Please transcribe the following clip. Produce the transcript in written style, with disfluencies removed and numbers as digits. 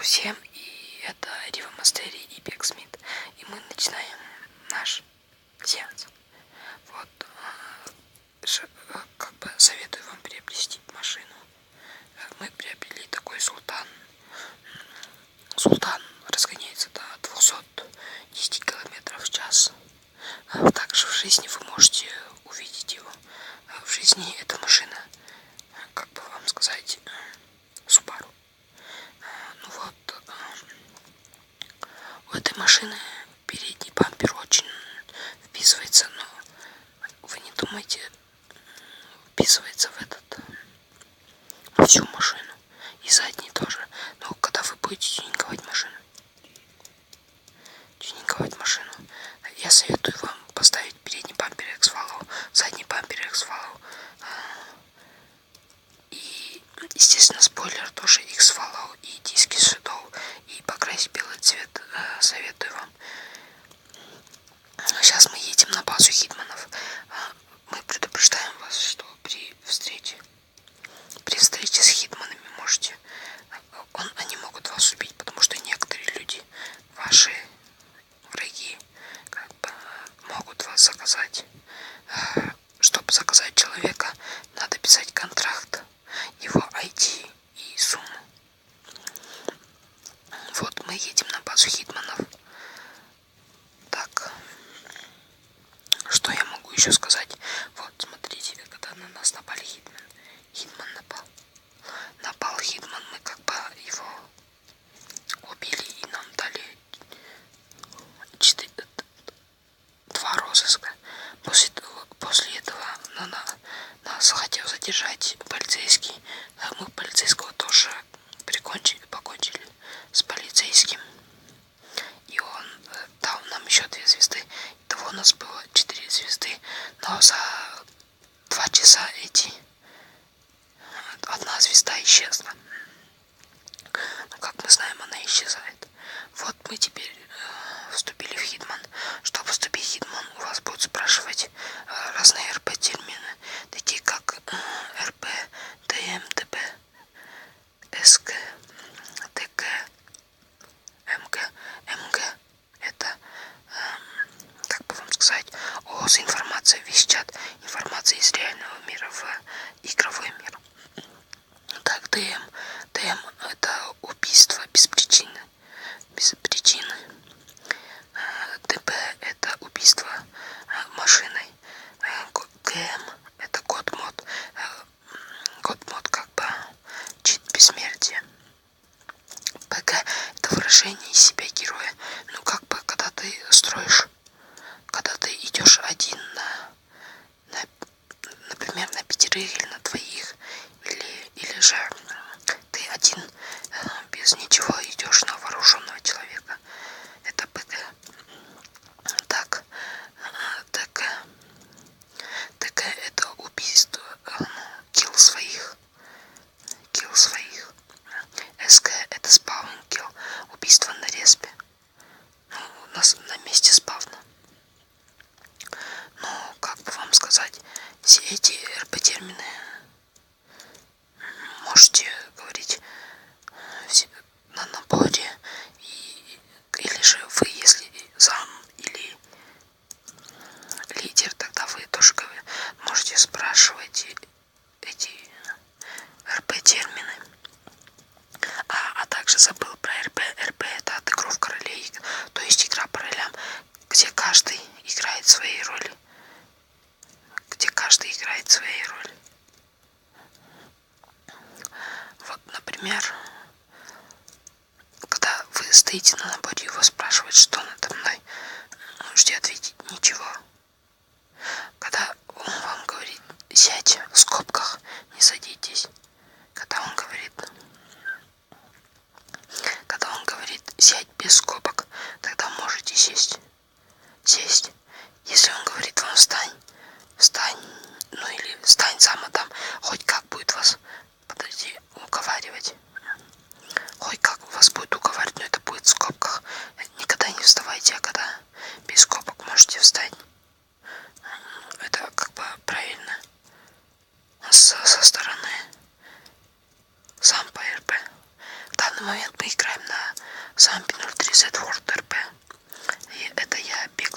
всем, и это Рива Мастери и Бек Смит. И мы начинаем наш сеанс. Вот, как бы советую вам приобрести машину. Мы приобрели такой Султан. Султан разгоняется до 210 км в час. Также в жизни вы можете увидеть его. В жизни эта машина, как бы вам сказать, Subaru. Ну вот, у этой машины передний бампер очень вписывается, но вы не думайте, вписывается в всю машину. И задний тоже. Но когда вы будете тюнинговать машину, я советую вам поставить передний бампер X-Follow, задний бампер X-Follow. И, естественно, спойлер тоже X-Follow и диски Shadow. И покрасить белый цвет советую вам. Сейчас мы едем на базу хитманов. Мы предупреждаем вас, что при встрече с хитманами они могут вас убить, потому что некоторые люди, ваши враги, как бы могут вас заказать. Чтобы заказать человека, надо писать контракт, его ID и сумму. Вот мы едем на базу хитманов. Так, что я могу еще сказать? Вот, смотрите, когда на нас напали хитман напал хитман, мы как бы его убили и нам дали 2 розыска. После этого нас хотел задержать полицейский. Мы полицейского тоже покончили с полицейским. И он дал нам еще 2 звезды. Итого у нас было 4 звезды. Но за 2 часа 1 звезда исчезла. Ну, как мы знаем, она исчезает. Вот мы теперь вступили в хитман. Чтобы вступить в хитман, у вас будут спрашивать разные РП-термины, такие как РП, ТМ, ТП, СК, ТК, МГ. Это, как бы вам сказать, ООС информация, весь чат, информация из реального мира в игровой мир. Так, ТМ это убийство без причины. ТП это убийство машиной. ГМ это код мод как бы чит бессмертия. ПГ это выражение из себя героя. Ну как бы когда ты идешь один например, на 5 или на 2, или же ты один без ничего идешь на вооруженного человека. Это ПГ. Так, ТК это убийство, килл своих. СК это спаун килл, убийство на респе. У нас на месте спавна. Ну, как бы вам сказать, все эти РП-термины можете говорить на наборе, или же вы, если зам или лидер, тогда вы тоже можете спрашивать эти РП-термины. А также забыл про РП. РП это отыгровка ролей, то есть игра по ролям, где каждый играет свои роли. Вот, например, когда вы стоите на наборе и вас спрашивают, что надо мной, можете ответить ничего. Когда он вам говорит сядь в скобках, не садитесь. Когда он говорит сядь без скобок, тогда можете сесть. Если он говорит вам встань, ну или встань сам, там хоть как будет вас уговаривать. Хоть как вас будет уговаривать, но это будет в скобках. Никогда не вставайте, а когда без скобок можете встать. Это как бы правильно со стороны сам по РП. В данный момент мы играем играем на Зампи 03 Z World RP. И это я бег